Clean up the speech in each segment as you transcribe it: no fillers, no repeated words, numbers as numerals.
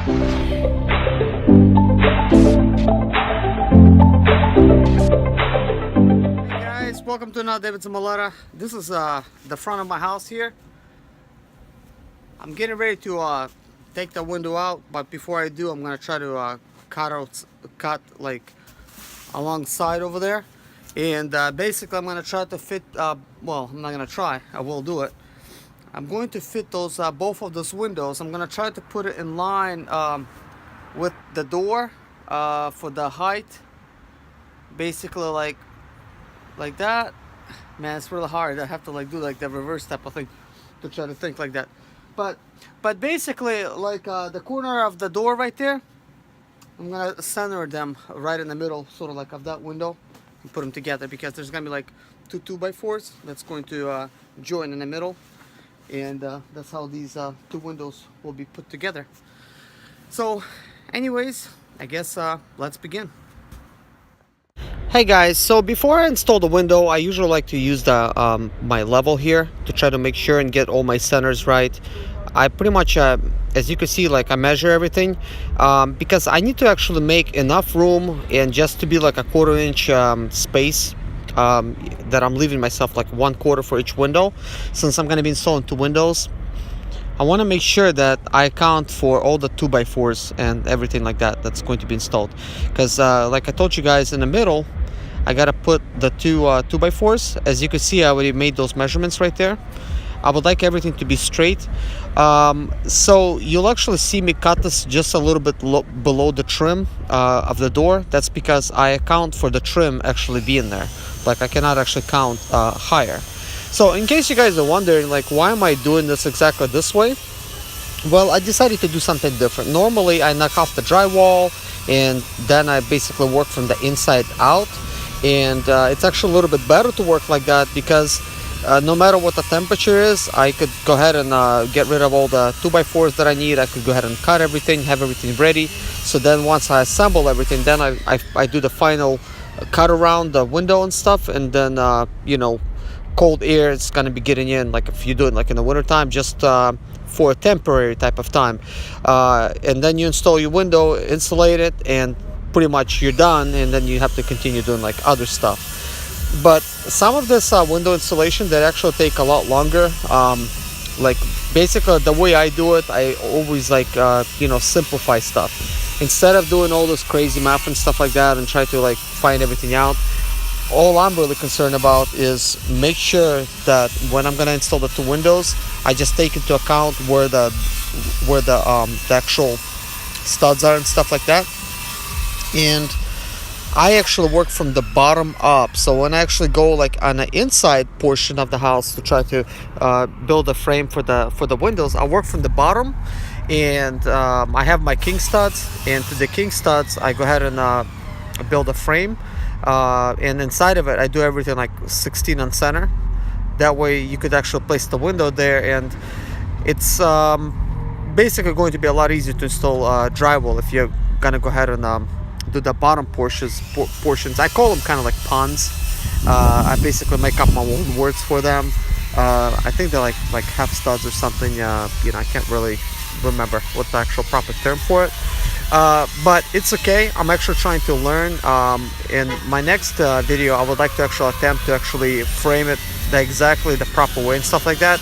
Welcome to another day with Zimaleta. This is the front of my house here. I'm getting ready to take the window out, but before I do, I'm gonna try to cut like alongside over there, and basically I'm gonna try to fit. Well, I'm not gonna try. I will do it. I'm going to fit those both of those windows. I'm gonna try to put it in line with the door for the height. Basically, like that. Man, it's really hard. I have to like do like the reverse type of thing to try to think like that. But basically, like the corner of the door right there, I'm gonna center them right in the middle, sort of like of that window, and put them together, because there's gonna be like two 2x4s that's going to join in the middle, and that's how these two windows will be put together. So anyways, I guess let's begin. Hey guys, so before I install the window, I usually like to use the my level here to try to make sure and get all my centers right. I pretty much, as you can see, like I measure everything because I need to actually make enough room, and just to be like a 1/4 inch space that I'm leaving myself, like 1/4 for each window, since I'm going to be installing two windows. I want to make sure that I account for all the 2x4s and everything like that that's going to be installed, because like I told you guys, in the middle I gotta put the two 2x4s. As you can see, I already made those measurements right there. I would like everything to be straight, so you'll actually see me cut this just a little bit below the trim of the door. That's because I account for the trim actually being there. Like I cannot actually count higher. So in case you guys are wondering, like, why am I doing this exactly this way? Well, I decided to do something different. Normally I knock off the drywall and then I basically work from the inside out, and it's actually a little bit better to work like that, because no matter what the temperature is, I could go ahead and get rid of all the 2x4s that I need. I could go ahead and cut everything, have everything ready. So then once I assemble everything, then I do the final cut around the window and stuff, and then you know, cold air is going to be getting in, like if you do it like in the winter time, just for a temporary type of time, and then you install your window, insulate it, and pretty much you're done, and then you have to continue doing like other stuff. But some of this window installation that actually take a lot longer, like basically the way I do it, I always like you know, simplify stuff. Instead of doing all this crazy math and stuff like that and try to like find everything out, all I'm really concerned about is make sure that when I'm gonna install the two windows, I just take into account where the actual studs are and stuff like that. And I actually work from the bottom up. So when I actually go like on the inside portion of the house to try to build a frame for the windows, I work from the bottom, and I have my king studs, and to the king studs I go ahead and build a frame. And inside of it I do everything like 16 on center. That way you could actually place the window there, and it's basically going to be a lot easier to install drywall if you're gonna go ahead and do the bottom portions. I call them kind of like ponds. I basically make up my own words for them. I think they're like half studs or something. You know, I can't really remember what the actual proper term for it. But it's okay. I'm actually trying to learn. In my next video, I would like to actually attempt to actually frame it exactly the proper way and stuff like that.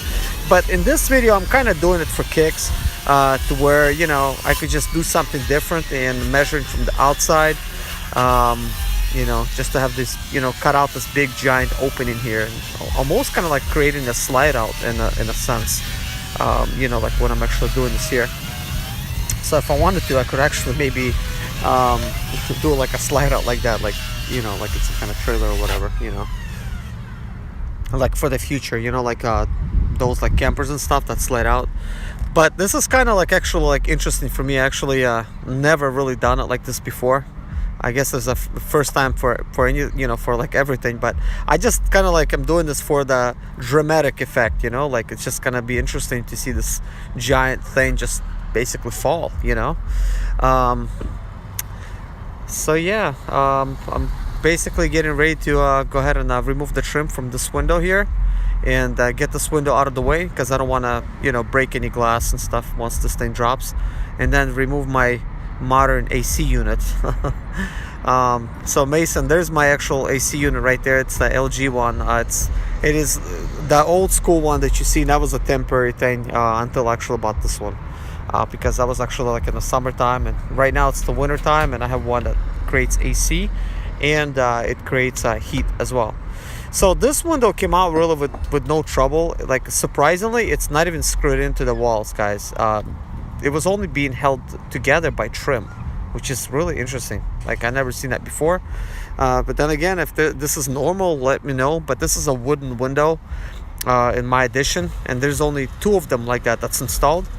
But in this video, I'm kind of doing it for kicks, to where, you know, I could just do something different and measuring from the outside. You know, just to have this, you know, cut out this big giant opening here, almost kind of like creating a slide out in a sense. You know, like when I'm actually doing this here. So if I wanted to, I could actually maybe do like a slide out like that, like, you know, like it's some kind of trailer or whatever, you know, like for the future, you know, like those like campers and stuff that slide out. But this is kind of like actually like interesting for me. I actually never really done it like this before. I guess it's the first time for any, you know, for like everything. But I just kind of like, I'm doing this for the dramatic effect, you know, like it's just gonna be interesting to see this giant thing just basically fall, you know. So yeah, I'm basically getting ready to go ahead and remove the trim from this window here, and get this window out of the way, because I don't want to, you know, break any glass and stuff once this thing drops. and then remove my modern AC unit. So Mason, there's my actual AC unit right there. It's the LG one. It is the old school one that you see. That was a temporary thing until I actually bought this one, because that was actually like in the summertime, and right now it's the winter time, and I have one that creates AC and it creates heat as well. So this window came out really with no trouble. Like, surprisingly, it's not even screwed into the walls, guys. It was only being held together by trim, which is really interesting. Like, I never seen that before. But then again, if this is normal, let me know. But this is a wooden window in my addition, and there's only 2 of them like that's installed.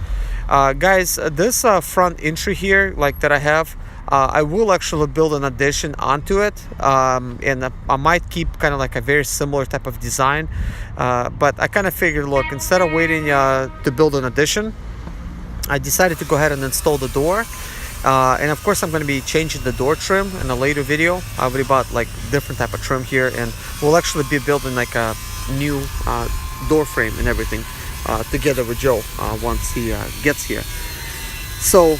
Guys, this front entry here, like that I have, I will actually build an addition onto it, and I might keep kind of like a very similar type of design, but I kind of figured, look, instead of waiting to build an addition, I decided to go ahead and install the door. And of course I'm going to be changing the door trim in a later video. I already bought like different type of trim here, and we'll actually be building like a new door frame and everything together with Joe once he gets here. So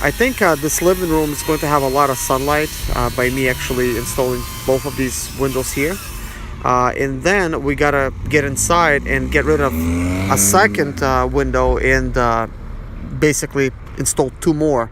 I think this living room is going to have a lot of sunlight by me actually installing both of these windows here. And then we gotta get inside and get rid of a second window and basically install 2 more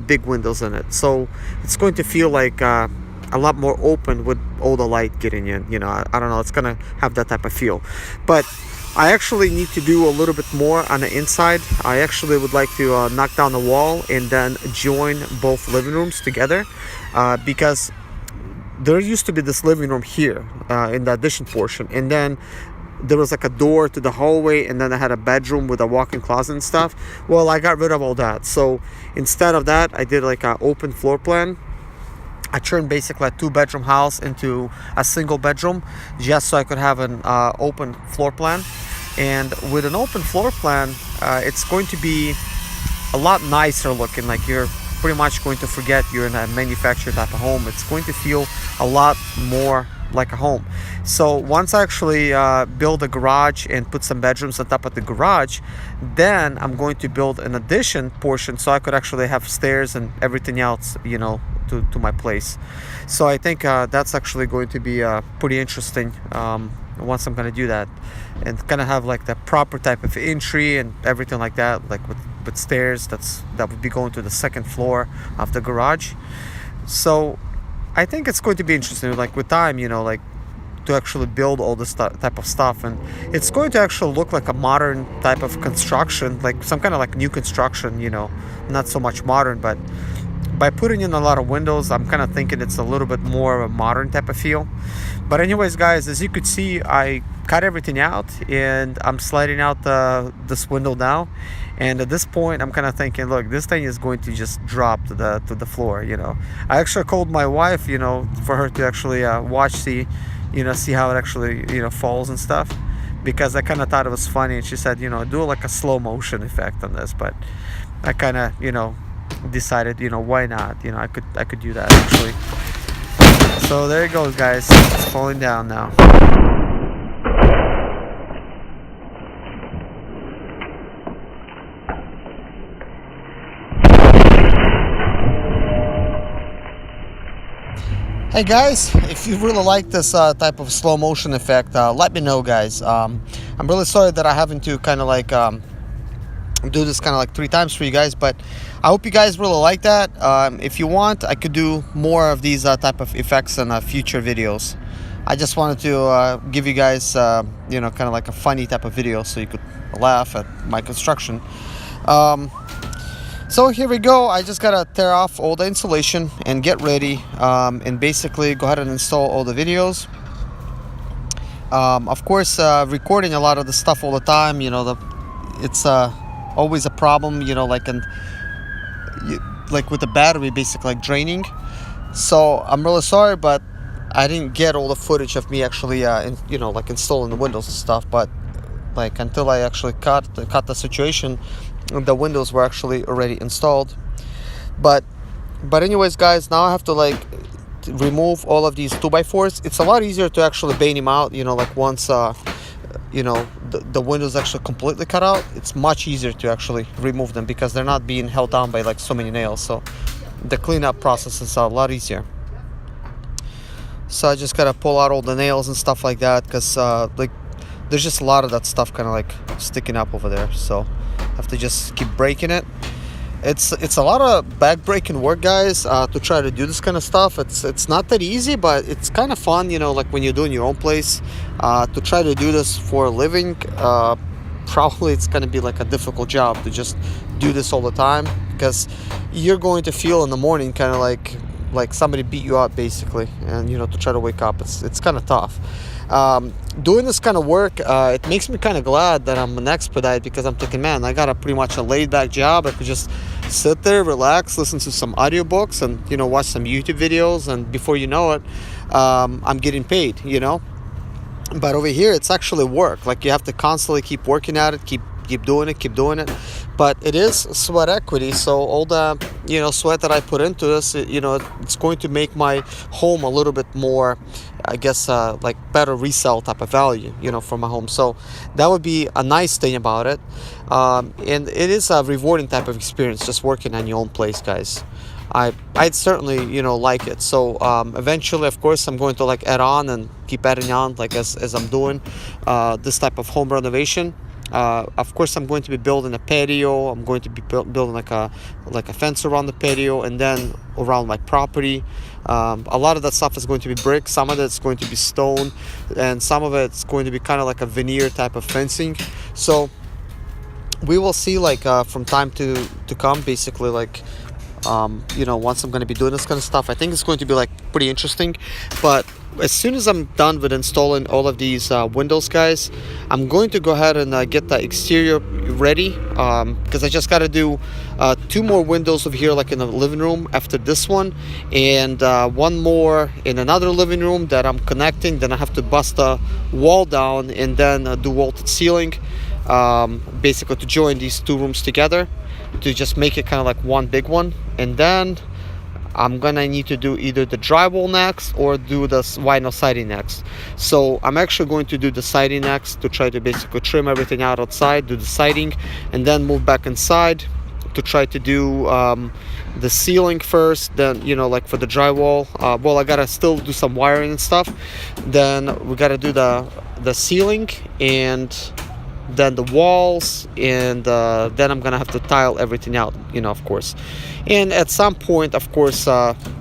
big windows in it. So it's going to feel like a lot more open with all the light getting in. You know, I don't know, it's gonna have that type of feel. But I actually need to do a little bit more on the inside. I actually would like to knock down the wall and then join both living rooms together, because there used to be this living room here in the addition portion, and then there was like a door to the hallway, and then I had a bedroom with a walk-in closet and stuff. Well, I got rid of all that. So instead of that, I did like an open floor plan. I turned basically a 2-bedroom house into a single bedroom, just so I could have an open floor plan. And with an open floor plan, it's going to be a lot nicer looking. Like, you're pretty much going to forget you're in a manufactured type of home. It's going to feel a lot more like a home. So once I actually build a garage and put some bedrooms on top of the garage, then I'm going to build an addition portion so I could actually have stairs and everything else, you know, to my place. So I think that's actually going to be pretty interesting once I'm going to do that, and kind of have like the proper type of entry and everything like that, like with stairs that would be going to the second floor of the garage. So I think it's going to be interesting, like with time, you know, like to actually build all this type of stuff, and it's going to actually look like a modern type of construction, like some kind of like new construction, you know, not so much modern, but by putting in a lot of windows, I'm kind of thinking it's a little bit more of a modern type of feel. But anyways, guys, as you could see, I cut everything out and I'm sliding out this window now. And at this point, I'm kind of thinking, look, this thing is going to just drop to the floor, you know. I actually called my wife, you know, for her to actually see how it actually, you know, falls and stuff, because I kind of thought it was funny. And she said, you know, do like a slow motion effect on this. But I kind of, you know, decided, you know, why not? You know, I could do that actually. So there it goes, guys. It's falling down now. Hey guys, if you really like this type of slow motion effect, let me know, guys. I'm really sorry that I haven't to kind of like do this kind of like 3 times for you guys, but I hope you guys really like that. If you want, I could do more of these type of effects in future videos. I just wanted to give you guys you know, kind of like a funny type of video so you could laugh at my construction. So here we go. I just gotta tear off all the insulation and get ready, and basically go ahead and install all the videos. Of course, recording a lot of the stuff all the time, you know, it's always a problem, you know, like with the battery basically like draining. So I'm really sorry, but I didn't get all the footage of me actually you know, like installing the windows and stuff. But like until I actually cut the situation, the windows were actually already installed. But anyways, guys, now I have to like remove all of these 2x4s. It's a lot easier to actually bane them out, you know, like once you know, the windows actually completely cut out, it's much easier to actually remove them because they're not being held down by like so many nails. So the cleanup process is a lot easier. So I just gotta pull out all the nails and stuff like that, because like there's just a lot of that stuff kind of like sticking up over there. So I have to just keep breaking it. It's a lot of back-breaking work, guys, to try to do this kind of stuff. It's not that easy, but it's kind of fun, you know, like when you're doing your own place. To try to do this for a living, probably it's going to be like a difficult job to just do this all the time, because you're going to feel in the morning kind of like somebody beat you up, basically, and you know, to try to wake up, it's kind of tough. Doing this kind of work, it makes me kind of glad that I'm an expedite, because I'm thinking, man, I got a pretty much a laid-back job. I could just sit there, relax, listen to some audiobooks, and you know, watch some YouTube videos, and before you know it, I'm getting paid, you know. But over here, it's actually work. Like, you have to constantly keep working at it, keep doing it. But it is sweat equity, so all the, you know, sweat that I put into this, you know, it's going to make my home a little bit more, I guess, like better resale type of value, you know, for my home. So that would be a nice thing about it. And it is a rewarding type of experience, just working on your own place, guys. I'd certainly, you know, like it. So eventually, of course, I'm going to like add on and keep adding on, like as I'm doing this type of home renovation. Of course, I'm going to be building a patio. I'm going to be building like a fence around the patio, and then around my property. A lot of that stuff is going to be brick. Some of it's going to be stone, and some of it's going to be kind of like a veneer type of fencing. So we will see, like from time to come, basically, like you know, once I'm going to be doing this kind of stuff. I think it's going to be like pretty interesting. But as soon as I'm done with installing all of these windows, guys, I'm going to go ahead and get the exterior ready, because I just got to do 2 more windows over here, like in the living room after this one, and 1 more in another living room that I'm connecting. Then I have to bust the wall down and then do vaulted ceiling, basically to join these 2 rooms together, to just make it kind of like one big one. And then I'm gonna need to do either the drywall next or do the vinyl siding next. So I'm actually going to do the siding next, to try to basically trim everything out outside, do the siding, and then move back inside to try to do the ceiling first. Then, you know, like for the drywall, well, I gotta still do some wiring and stuff. Then we gotta do the ceiling, and then the walls, and then I'm gonna have to tile everything out, you know, of course. And at some point, of course,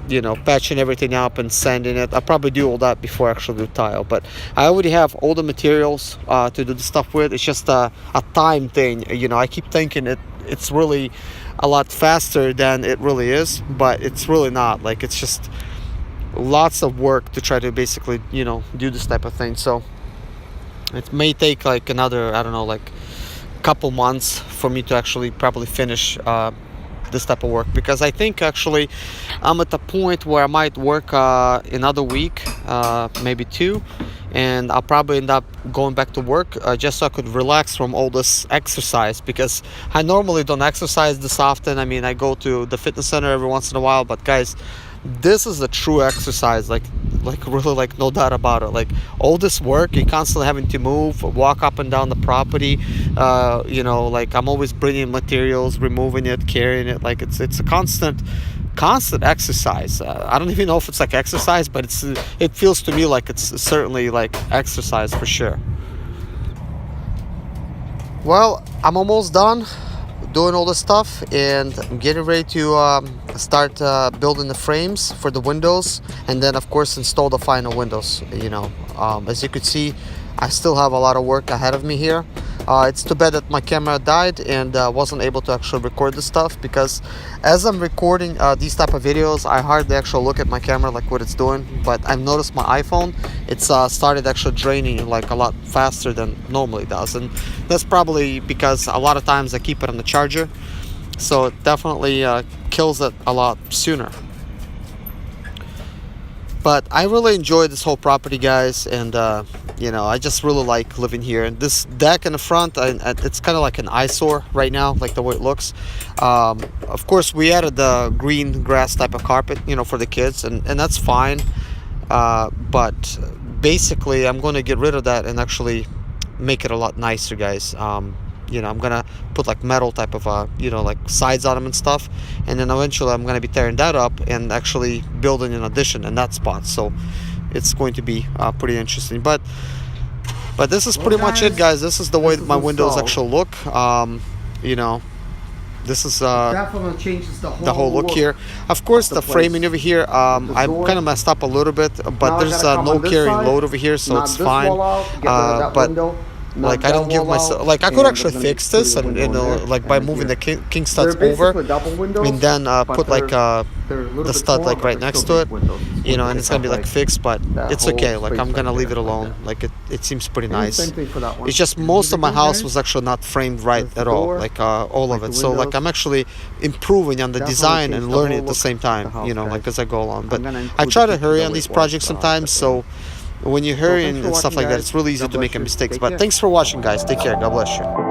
you know, patching everything up and sanding it. I'll probably do all that before I actually do tile. But I already have all the materials to do the stuff with. It's just a time thing, you know. I keep thinking it's really a lot faster than it really is, but it's really not. Like, it's just lots of work to try to basically, you know, do this type of thing. So it may take like another, I don't know, like couple months for me to actually probably finish this type of work, because I think actually I'm at the point where I might work another week, maybe 2, and I'll probably end up going back to work just so I could relax from all this exercise, because I normally don't exercise this often. I mean, I go to the fitness center every once in a while, but guys, this is a true exercise, like really, like no doubt about it. Like, all this work, you're constantly having to move, walk up and down the property, you know, like I'm always bringing materials, removing it, carrying it. Like, it's a constant exercise. I don't even know if it's like exercise, but it feels to me like it's certainly like exercise for sure. Well, I'm almost done doing all this stuff, and I'm getting ready to start building the frames for the windows, and then of course install the final windows. You know, as you could see, I still have a lot of work ahead of me here. It's too bad that my camera died and wasn't able to actually record this stuff, because as I'm recording these type of videos, I hardly actually look at my camera, like what it's doing. But I've noticed my iPhone, it's started actually draining like a lot faster than normally does, and that's probably because a lot of times I keep it on the charger, so it definitely kills it a lot sooner. But I really enjoy this whole property, guys, and you know, I just really like living here. And this deck in the front, it's kind of like an eyesore right now, like the way it looks. Of course, we added the green grass type of carpet, you know, for the kids, and that's fine. But basically, I'm going to get rid of that and actually make it a lot nicer, guys. You know, I'm gonna put like metal type of you know, like sides on them and stuff, and then eventually I'm gonna be tearing that up and actually building an addition in that spot. So it's going to be pretty interesting. But this is pretty much it, guys. This is the way my windows actually look. You know, this is definitely changes the whole look here. Of course, the framing over here, I'm kind of messed up a little bit, but there's no carrying load over here, so it's fine. But like, I didn't give myself, like, I could actually fix this, and you know, like by moving the king studs over, and then put like the stud like right next to it, you know, and it's gonna be like fixed. But it's okay. Like, I'm gonna leave it alone. Like, it seems pretty nice. It's just most of my house was actually not framed right at all, like all of it. So like, I'm actually improving on the design and learning at the same time, you know, like as I go along. But I try to hurry on these projects sometimes, so when you hurry and stuff like that, it's really easy to make mistakes. But thanks for watching, guys. Take care. God bless you.